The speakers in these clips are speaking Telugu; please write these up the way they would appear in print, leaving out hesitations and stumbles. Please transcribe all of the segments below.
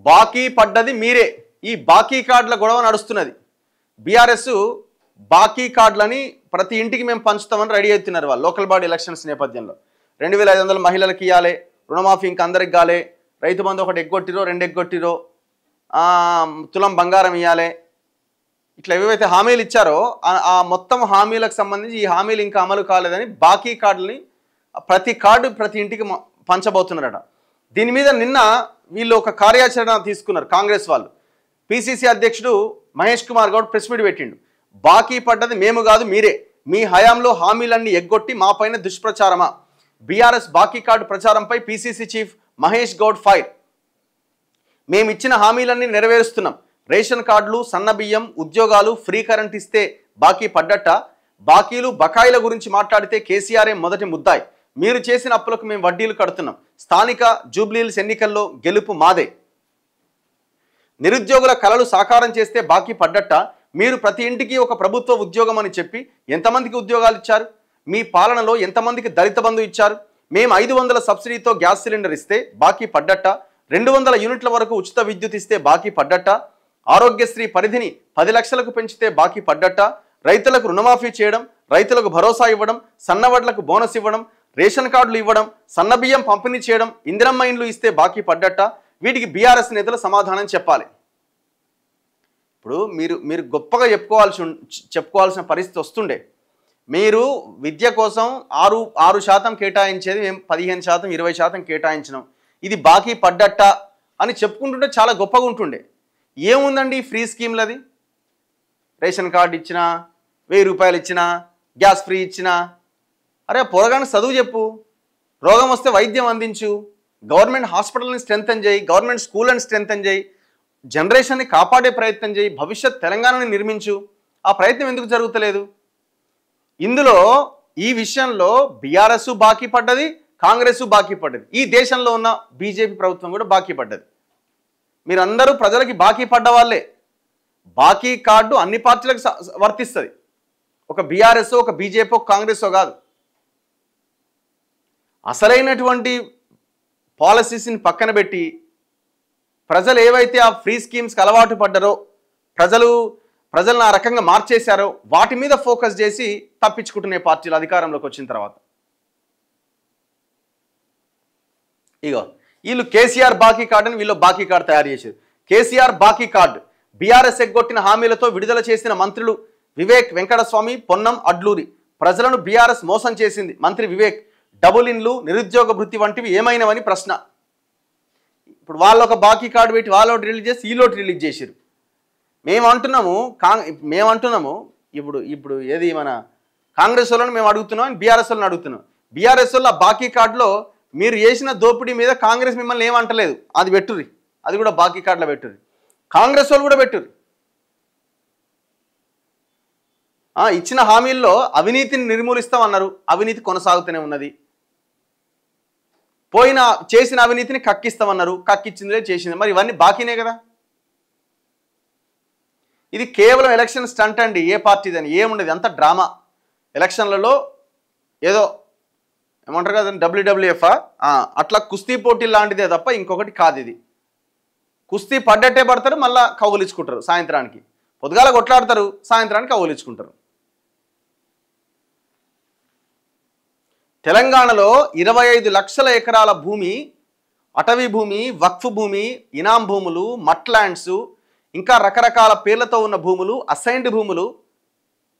బాకీ పడ్డది మీరే. ఈ బాకీ కార్డుల గొడవ నడుస్తున్నది. బీఆర్ఎస్ బాకీ కార్డులని ప్రతి ఇంటికి మేము పంచుతామని రెడీ అవుతున్నారు వాళ్ళు లోకల్ బాడీ ఎలక్షన్స్ నేపథ్యంలో. 2500 మహిళలకు ఇవ్వాలి, రుణమాఫీ ఇంకా అందరికి కాలే, రైతు బంధు ఒకటి ఎగ్గొట్టిరో 2 ఎగ్గొట్టిరో, తులం బంగారం ఇవ్వాలి, ఇట్లా ఏవైతే హామీలు ఇచ్చారో ఆ మొత్తం హామీలకు సంబంధించి ఈ హామీలు ఇంకా అమలు కాలేదని బాకీ కార్డుని ప్రతి కార్డు ప్రతి ఇంటికి పంచబోతున్నారట. దీని మీద నిన్న వీళ్ళు ఒక కార్యాచరణ తీసుకున్నారు కాంగ్రెస్ వాళ్ళు. పిసిసి అధ్యక్షుడు మహేష్ కుమార్ గౌడ్ ప్రెస్ మీట్ పెట్టిండు. బాకీ పడ్డది మేము కాదు మీరే, మీ హయాంలో హామీలన్నీ ఎగ్గొట్టి మా పైన దుష్ప్రచారమా? బీఆర్ఎస్ బాకీ కార్డు ప్రచారంపై PCC chief Mahesh Goud fire. మేము ఇచ్చిన హామీలన్నీ నెరవేరుస్తున్నాం. రేషన్ కార్డులు, సన్న బియ్యం, ఉద్యోగాలు, ఫ్రీ కరెంట్ ఇస్తే బాకీ పడ్డట్ట. బాకీలు బకాయిల గురించి మాట్లాడితే కేసీఆర్ఏ మొదటి ముద్దాయి. మీరు చేసిన అప్పులకు మేము వడ్డీలు కడుతున్నాం. స్థానిక జూబ్లీహిల్స్ ఎన్నికల్లో గెలుపు మాదే. నిరుద్యోగుల కలలు సాకారం చేస్తే బాకీ పడ్డట్ట. మీరు ప్రతి ఇంటికి ఒక ప్రభుత్వ ఉద్యోగం అని చెప్పి ఎంతమందికి ఉద్యోగాలు ఇచ్చారు? మీ పాలనలో ఎంతమందికి దళిత బంధు ఇచ్చారు? మేము 500 సబ్సిడీతో గ్యాస్ సిలిండర్ ఇస్తే బాకీ పడ్డట్ట. 200 యూనిట్ల వరకు ఉచిత విద్యుత్ ఇస్తే బాకీ పడ్డట్ట. ఆరోగ్యశ్రీ పరిధిని 10 లక్షలకు పెంచితే బాకీ పడ్డట్ట. రైతులకు రుణమాఫీ చేయడం, రైతులకు భరోసా ఇవ్వడం, సన్నవడ్లకు బోనస్ ఇవ్వడం, రేషన్ కార్డులు ఇవ్వడం, సన్నబియ్యం పంపిణీ చేయడం, ఇందిరమ్మ ఇండ్లు ఇస్తే బాకీ పడ్డట్ట. వీటికి బీఆర్ఎస్ నేతలు సమాధానం చెప్పాలి. ఇప్పుడు మీరు గొప్పగా చెప్పుకోవాల్సిన పరిస్థితి వస్తుండే. మీరు విద్య కోసం 6% కేటాయించేది మేము 15%, 20% కేటాయించినాం, ఇది బాకీ పడ్డట్ట అని చెప్పుకుంటుంటే చాలా గొప్పగా ఉంటుండే. ఏముందండి ఫ్రీ స్కీమ్లది? రేషన్ కార్డు ఇచ్చినా, 1000 రూపాయలు ఇచ్చినా, గ్యాస్ ఫ్రీ ఇచ్చినా, అరే పొరగాని చదువు చెప్పు, రోగం వస్తే వైద్యం అందించు, గవర్నమెంట్ హాస్పిటల్ని స్ట్రెంథన్ చేయి, గవర్నమెంట్ స్కూళ్ళని స్ట్రెంథన్ చేయి, జనరేషన్ని కాపాడే ప్రయత్నం చేయి, భవిష్యత్ తెలంగాణని నిర్మించు. ఆ ప్రయత్నం ఎందుకు జరుగుతలేదు? ఇందులో ఈ విషయంలో బీఆర్ఎస్ బాకీ పడ్డది, కాంగ్రెస్ బాకీ పడ్డది, ఈ దేశంలో ఉన్న బీజేపీ ప్రభుత్వం కూడా బాకీ పడ్డది. మీరందరూ ప్రజలకి బాకీ పడ్డ వాళ్ళే. బాకీ కార్డు అన్ని పార్టీలకు వర్తిస్తుంది. ఒక బీఆర్ఎస్, ఒక బీజేపీ, ఒక కాంగ్రెస్ కాదు. అసలైనటువంటి పాలసీస్ని పక్కన పెట్టి ప్రజలు ఏవైతే ఆ ఫ్రీ స్కీమ్స్కి అలవాటు పడ్డారో, ప్రజలను ఆ రకంగా మార్చేశారో వాటి మీద ఫోకస్ చేసి తప్పించుకుంటున్న పార్టీలు అధికారంలోకి వచ్చిన తర్వాత. ఇగో వీళ్ళు కేసీఆర్ బాకీ కార్డుని వీళ్ళు బాకీ కార్డు తయారు చేశారు. కేసీఆర్ బాకీ కార్డు బీఆర్ఎస్ ఎగ్గొట్టిన హామీలతో విడుదల చేసిన మంత్రులు వివేక్ వెంకటస్వామి, పొన్నం, అడ్లూరి. ప్రజలను బీఆర్ఎస్ మోసం చేసింది. మంత్రి వివేక్ డబుల్ ఇన్లు, నిరుద్యోగ భృతి వంటివి ఏమైనవని ప్రశ్న. ఇప్పుడు వాళ్ళు ఒక బాకీ కార్డు పెట్టి వాళ్ళోటి రిలీజ్ చేసి వీళ్ళోటి రిలీజ్ చేశారు. మేమంటున్నాము ఇప్పుడు ఏది మన కాంగ్రెస్ వాళ్ళని మేము అడుగుతున్నాం, బీఆర్ఎస్ వాళ్ళని అడుగుతున్నాం. బీఆర్ఎస్ వాళ్ళ బాకీ కార్డులో మీరు చేసిన దోపిడీ మీద కాంగ్రెస్ మిమ్మల్ని ఏమంటలేదు, అది పెట్టుర్రి, అది కూడా బాకీ కార్డులో పెట్టుర్రి. కాంగ్రెస్ వాళ్ళు కూడా పెట్టుర్రి. ఇచ్చిన హామీల్లో అవినీతిని నిర్మూలిస్తామన్నారు, అవినీతి కొనసాగుతూనే ఉన్నది. చేసిన అవినీతిని కక్కిస్తామన్నారు, కక్కిచ్చిందిలే చేసింది. మరి ఇవన్నీ బాకీనే కదా. ఇది కేవలం ఎలక్షన్ స్టంట్ అండి. ఏ పార్టీదని ఏముండదు, అంత డ్రామా. ఎలక్షన్లలో ఏదో ఏమంటారు కదా WWF అట్లా కుస్తీ పోటీ లాంటిదే తప్ప ఇంకొకటి కాదు. ఇది కుస్తీ పడ్డట్టే పడతారు, మళ్ళీ కౌగులించుకుంటారు. సాయంత్రానికి పొద్దుగాల కొట్లాడతారు, సాయంత్రానికి కౌగులించుకుంటారు. తెలంగాణలో 25 లక్షల ఎకరాల భూమి, అటవీ భూమి, వక్ఫ్ భూమి, ఇనాం భూములు, మట్లాండ్స్, ఇంకా రకరకాల పేర్లతో ఉన్న భూములు, అసైన్డ్ భూములు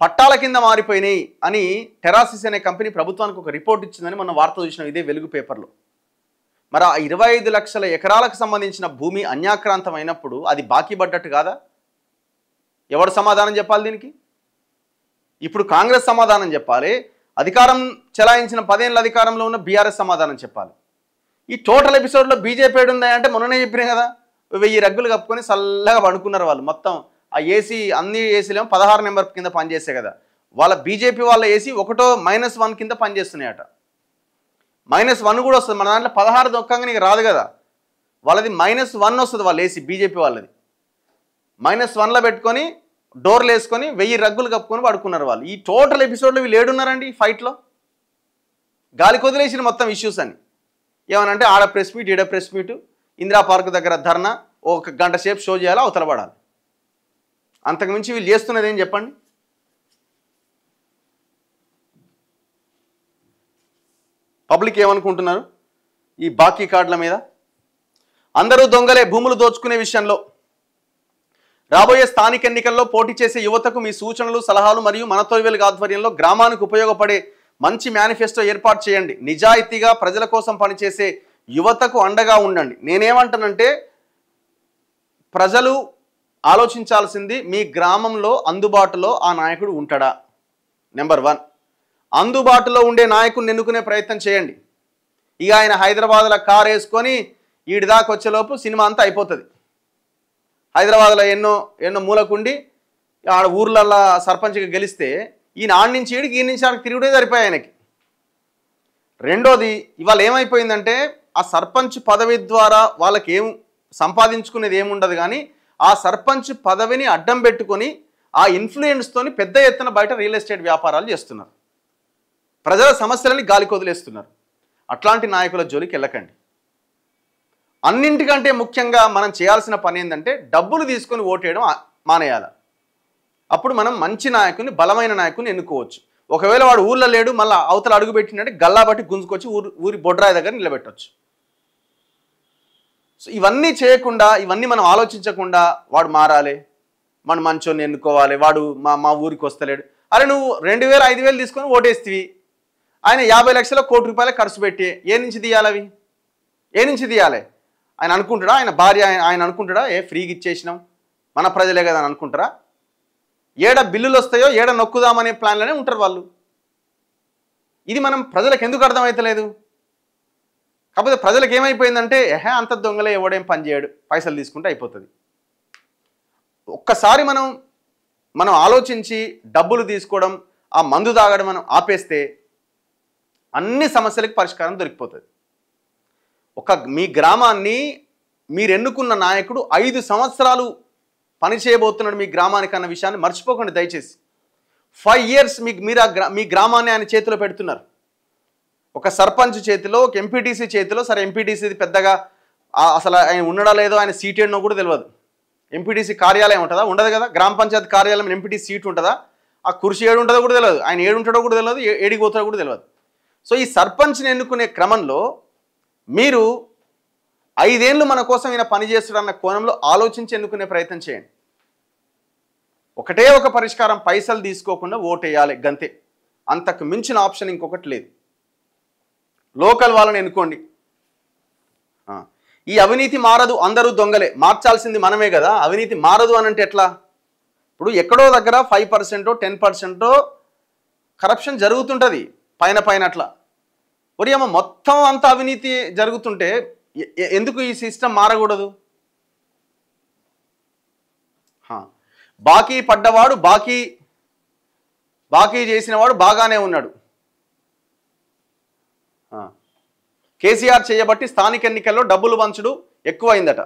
పట్టాల కింద మారిపోయినాయి అని టెరాసిస్ అనే కంపెనీ ప్రభుత్వానికి ఒక రిపోర్ట్ ఇచ్చిందని మనం వార్త చూసినాం ఇదే వెలుగు పేపర్లో. మరి ఆ 25 లక్షల ఎకరాలకు సంబంధించిన భూమి అన్యాక్రాంతం అయినప్పుడు అది బాకీ పడ్డట్టు కాదా? ఎవడు సమాధానం చెప్పాలి దీనికి? ఇప్పుడు కాంగ్రెస్ సమాధానం చెప్పాలి, అధికారం చెలాయించిన 10 ఏళ్ళ అధికారంలో ఉన్న బీఆర్ఎస్ సమాధానం చెప్పాలి. ఈ టోటల్ ఎపిసోడ్లో బీజేపీ ఏడుందా అంటే మొన్ననే చెప్పినాయి కదా, 1000 రగ్గులు కప్పుకొని చల్లగా పడుకున్నారు వాళ్ళు. మొత్తం ఆ ఏసీ అన్ని ఏసీలేమో 16 నెంబర్ కింద పనిచేస్తే కదా, వాళ్ళ బీజేపీ వాళ్ళ ఏసీ ఒకటో -1 కింద పనిచేస్తున్నాయట. -1 కూడా వస్తుంది. మన దాంట్లో 16 దొక్కంగా నీకు రాదు కదా, వాళ్ళది -1 వస్తుంది వాళ్ళ ఏసీ, బీజేపీ వాళ్ళది. -1లో పెట్టుకొని డోర్లు వేసుకొని 1000 రగ్గులు కప్పుకొని పడుకున్నారు వాళ్ళు. ఈ టోటల్ ఎపిసోడ్లో వీళ్ళు ఏడున్నారండి ఫైట్లో? గాలి కొదిలేసిన మొత్తం ఇష్యూస్ అని. ఏమనంటే ఆడ ప్రెస్ మీట్, ఈడ ప్రెస్ మీటు, ఇందిరా పార్క్ దగ్గర ధర్నా, ఒక గంట సేపు షో చేయాలి, అవతల పడాలి. అంతకుమించి వీళ్ళు చేస్తున్నది ఏం చెప్పండి? పబ్లిక్ ఏమనుకుంటున్నారు ఈ బాకీ కార్డుల మీద? అందరూ దొంగలే భూములు దోచుకునే విషయంలో. రాబోయే స్థానిక ఎన్నికల్లో పోటీ చేసే యువతకు మీ సూచనలు, సలహాలు మరియు మనతోవేలుగ ఆధ్వర్యంలో గ్రామానికి ఉపయోగపడే మంచి మేనిఫెస్టో ఏర్పాటు చేయండి. నిజాయితీగా ప్రజల కోసం పనిచేసే యువతకు అండగా ఉండండి. నేనేమంటానంటే, ప్రజలు ఆలోచించాల్సింది మీ గ్రామంలో అందుబాటులో ఆ నాయకుడు ఉంటాడా? నెంబర్ 1. అందుబాటులో ఉండే నాయకుడిని ఎన్నుకునే ప్రయత్నం చేయండి. ఇక ఆయన హైదరాబాద్లో కారు వేసుకొని ఈడిదాకా వచ్చేలోపు సినిమా అంతా అయిపోతుంది. హైదరాబాద్లో ఎన్నో మూలకుండి ఆడ ఊర్లల్లో సర్పంచ్గా గెలిస్తే ఈయన ఆడి నుంచి ఈడికి, ఈ నుంచి ఆడికి తిరుగుడే సరిపోయాయి ఆయనకి. రెండోది, ఇవాళ ఏమైపోయిందంటే ఆ సర్పంచ్ పదవి ద్వారా వాళ్ళకి ఏం సంపాదించుకునేది ఏముండదు, కానీ ఆ సర్పంచ్ పదవిని అడ్డం పెట్టుకొని ఆ ఇన్ఫ్లుయెన్స్తోని పెద్ద ఎత్తున బయట రియల్ ఎస్టేట్ వ్యాపారాలు చేస్తున్నారు. ప్రజల సమస్యలని గాలికి వదిలేస్తున్నారు. అట్లాంటి నాయకుల జోలికి వెళ్ళకండి. అన్నింటికంటే ముఖ్యంగా మనం చేయాల్సిన పని ఏంటంటే డబ్బులు తీసుకొని ఓటేయడం మానేయాలి. అప్పుడు మనం మంచి నాయకుని, బలమైన నాయకుని ఎన్నుకోవచ్చు. ఒకవేళ వాడు ఊళ్ళో లేడు, మళ్ళీ అవతల అడుగు పెట్టినట్టు గల్లా బట్టి గుంజుకొచ్చి ఊరి బొడ్రాయి దగ్గర నిలబెట్టవచ్చు. సో ఇవన్నీ చేయకుండా, ఇవన్నీ మనం ఆలోచించకుండా వాడు మారాలి, మనం మంచోని ఎన్నుకోవాలి, వాడు మా ఊరికి వస్తలేడు. అరే నువ్వు 2000, 5000 తీసుకొని ఓటేస్తీవి, ఆయన 50 లక్షల కోటి రూపాయలు ఖర్చు పెట్టి ఏ నుంచి తీయాలి? అవి ఏ నుంచి తీయాలి? ఆయన అనుకుంటాడా, ఆయన భార్య ఆయన అనుకుంటాడా ఫ్రీగా ఇచ్చేసినాం మన ప్రజలే కదా అని అనుకుంటారా? ఏడ బిల్లులు వస్తాయో ఏడ నొక్కుదామనే ప్లాన్లోనే ఉంటారు వాళ్ళు. ఇది మనం ప్రజలకు ఎందుకు అర్థమవుతలేదు? కాకపోతే ప్రజలకు ఏమైపోయిందంటే అంత దొంగలే, ఎవడేం పని చేయడు, పైసలు తీసుకుంటే అయిపోతుంది. ఒక్కసారి మనం ఆలోచించి డబ్బులు తీసుకోవడం, ఆ మందు తాగడం మనం ఆపేస్తే అన్ని సమస్యలకు పరిష్కారం దొరికిపోతుంది. మీ గ్రామాన్ని మీరు ఎన్నుకున్న నాయకుడు 5 సంవత్సరాలు పని చేయబోతున్నాడు మీ గ్రామానికి అన్న విషయాన్ని మర్చిపోకండి దయచేసి. 5 years మీ గ్రామాన్ని ఆయన చేతిలో పెడుతున్నారు. ఒక సర్పంచ్ చేతిలో, ఒక ఎంపీటీసీ చేతిలో. సరే ఎంపీటీసీది పెద్దగా అసలు ఆయన ఉండడా లేదో, ఆయన సీట్ ఏడనో కూడా తెలియదు. ఎంపీటీసీ కార్యాలయం ఉంటుందా? ఉండదు కదా. గ్రామ పంచాయతీ కార్యాలయం ఎంపీటీసీ సీట్ ఉంటుందా? ఆ కుర్చీ ఏడు ఉంటుందో కూడా తెలియదు, ఆయన ఏడు ఉంటాడో కూడా తెలియదు, ఏడికి పోతాడో కూడా తెలియదు. సో ఈ సర్పంచ్ని ఎన్నుకునే క్రమంలో మీరు 5 ఏళ్ళు మన కోసం ఈయన పనిచేస్తాడన్న కోణంలో ఆలోచించి ఎన్నుకునే ప్రయత్నం చేయండి. ఒకటే ఒక పరిష్కారం, పైసలు తీసుకోకుండా ఓటేయాలి, గంతే. అంతకు మించిన ఆప్షన్ ఇంకొకటి లేదు. లోకల్ వాళ్ళని ఎన్నుకోండి. ఈ అవినీతి మారదు, అందరూ దొంగలే, మార్చాల్సింది మనమే కదా. అవినీతి మారదు అని అంటే ఎట్లా? ఇప్పుడు ఎక్కడో దగ్గర 5%, 10% కరప్షన్ జరుగుతుంటుంది పైన అట్లా. ఒరియమ్మ మొత్తం అంత అవినీతి జరుగుతుంటే ఎందుకు ఈ సిస్టమ్ మారకూడదు? బాకీ పడ్డవాడు బాకీ చేసినవాడు బాగానే ఉన్నాడు. కేసీఆర్ చేయబట్టి స్థానిక ఎన్నికల్లో డబ్బులు పంచుడు ఎక్కువైందట.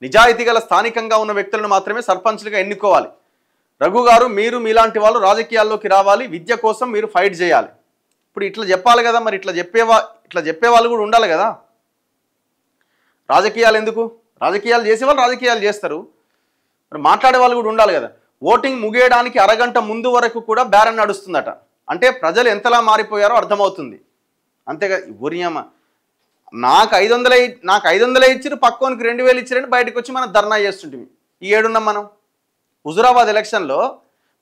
నిజాయితీ గల స్థానికంగా ఉన్న వ్యక్తులను మాత్రమే సర్పంచ్లుగా ఎన్నుకోవాలి. రఘు గారు, మీరు మీలాంటి వాళ్ళు రాజకీయాల్లోకి రావాలి, విద్య కోసం మీరు ఫైట్ చేయాలి. ఇప్పుడు ఇట్లా చెప్పాలి కదా, మరి ఇట్లా చెప్పేవాళ్ళు కూడా ఉండాలి కదా. రాజకీయాలు ఎందుకు? రాజకీయాలు చేసేవాళ్ళు రాజకీయాలు చేస్తారు, మరి మాట్లాడే వాళ్ళు కూడా ఉండాలి కదా. ఓటింగ్ ముగియడానికి అరగంట ముందు వరకు కూడా బేరం నడుస్తుందట. అంటే ప్రజలు ఎంతలా మారిపోయారో అర్థమవుతుంది. అంతేగా. ఊరియమ్మ నాకు 500 ఇచ్చిరు, పక్కోనికి 2000 ఇచ్చిరని బయటకు వచ్చి మనం ధర్నా చేస్తుంటాం. ఈ ఏడున్నాం మనం. హుజురాబాద్ ఎలక్షన్లో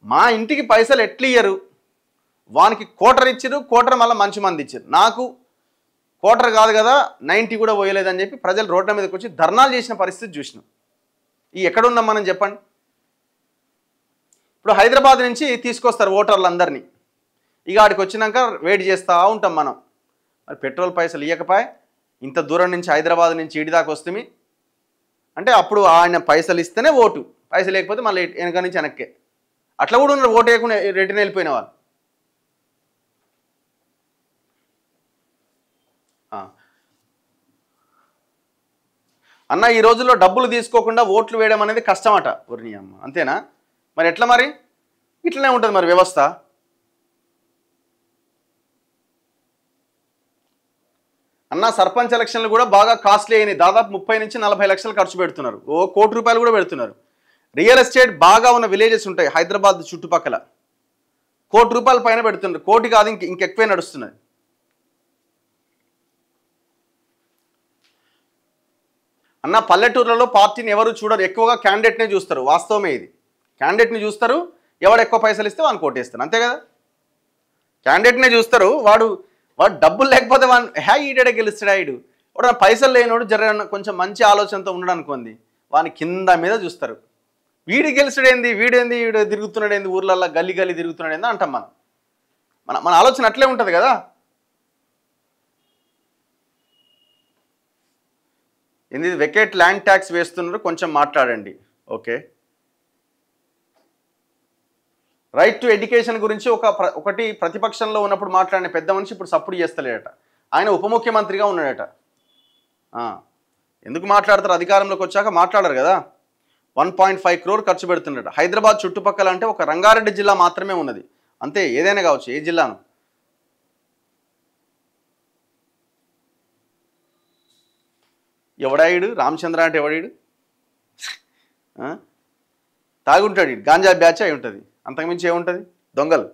మా ఇంటికి పైసలు ఎట్లియ్యరు, వానికి కోటర్ ఇచ్చిరు, కోటర్ మళ్ళీ మంచి మంది ఇచ్చారు, నాకు కోటర్ కాదు కదా 90 కూడా పోయలేదని చెప్పి ప్రజలు రోడ్ల మీదకి వచ్చి ధర్నాలు చేసిన పరిస్థితి చూసినాం. ఈ ఎక్కడున్నాం మనం చెప్పండి. ఇప్పుడు హైదరాబాద్ నుంచి తీసుకొస్తారు ఓటర్లందరినీ, ఇక ఆడికి వచ్చినాక వెయిట్ చేస్తూ ఉంటాం మనం. మరి పెట్రోల్ పైసలు ఇవ్వకపోయి ఇంత దూరం నుంచి హైదరాబాద్ నుంచి ఇడిదాకా వస్తుంది అంటే అప్పుడు ఆయన పైసలు ఇస్తేనే ఓటు, పైసలు లేకపోతే మళ్ళీ వెనక నుంచి వెనక్కే. అట్లా కూడా ఉన్నారు, ఓటు వేయకుండా రిటర్న్ వెళ్ళిపోయిన వాళ్ళు. అన్న ఈ రోజుల్లో డబ్బులు తీసుకోకుండా ఓట్లు వేయడం అనేది కష్టమట. ఊరిని అమ్మ, అంతేనా? మరి ఎట్లా? మరి ఇట్లనే ఉంటుంది మరి వ్యవస్థ. అన్న సర్పంచ్ ఎలక్షన్లు కూడా బాగా కాస్ట్లీ అయినాయి. దాదాపు 30 నుంచి 40 లక్షలు ఖర్చు పెడుతున్నారు. ఓ ₹1 కోటి కూడా పెడుతున్నారు. రియల్ ఎస్టేట్ బాగా ఉన్న విలేజెస్ ఉంటాయి హైదరాబాద్ చుట్టుపక్కల, ₹1 కోటి పైన పెడుతున్నారు. కోటి కాదు, ఇంకెక్కువే నడుస్తున్నది. అన్న పల్లెటూర్లలో పార్టీని ఎవరు చూడరు, ఎక్కువగా క్యాండిడేట్నే చూస్తారు. వాస్తవమే ఇది. క్యాండిడేట్ని చూస్తారు, ఎవడు ఎక్కువ పైసలు ఇస్తే వాడిని కోటేస్తారు, అంతే కదా. క్యాండిడేట్నే చూస్తారు. వాడు డబ్బులు లేకపోతే వాడు ఈడే గెలుస్తాడు. వాడు పైసలు లేనివాడు కొంచెం మంచి ఆలోచనతో ఉండడం అనుకోండి, వాని కింద మీద చూస్తారు. వీడు గెలుస్తాడేంది, వీడు తిరుగుతున్నాడు ఏంది, ఊర్లల్లో గల్లీ తిరుగుతున్నాడు ఏంది అంటాం మన ఆలోచన అట్లే ఉంటుంది కదా. ఏంది వెకేట్ ల్యాండ్ ట్యాక్స్ వేస్తున్నారు, కొంచెం మాట్లాడండి. ఓకే, రైట్ టు ఎడ్యుకేషన్ గురించి ఒకటి ప్రతిపక్షంలో ఉన్నప్పుడు మాట్లాడిన పెద్ద మనిషి ఇప్పుడు సపోర్ట్ చేస్తలేడట. ఆయన ఉప ముఖ్యమంత్రిగా ఉన్నాడట. ఎందుకు మాట్లాడతారు, అధికారంలోకి వచ్చాక మాట్లాడరు కదా. 1.5 crore ఖర్చు పెడుతున్నాడట. హైదరాబాద్ చుట్టుపక్కల అంటే ఒక రంగారెడ్డి జిల్లా మాత్రమే ఉన్నది, అంతే. ఏదైనా కావచ్చు, ఏ జిల్లాను. ఎవడాయుడు రామచంద్ర అంటే ఎవడాయుడు, తాగుంటాడు, గాంజా బ్యాచ్ అయి ఉంటుంది, అంతకుమించి ఏముంటుంది. దొంగలు.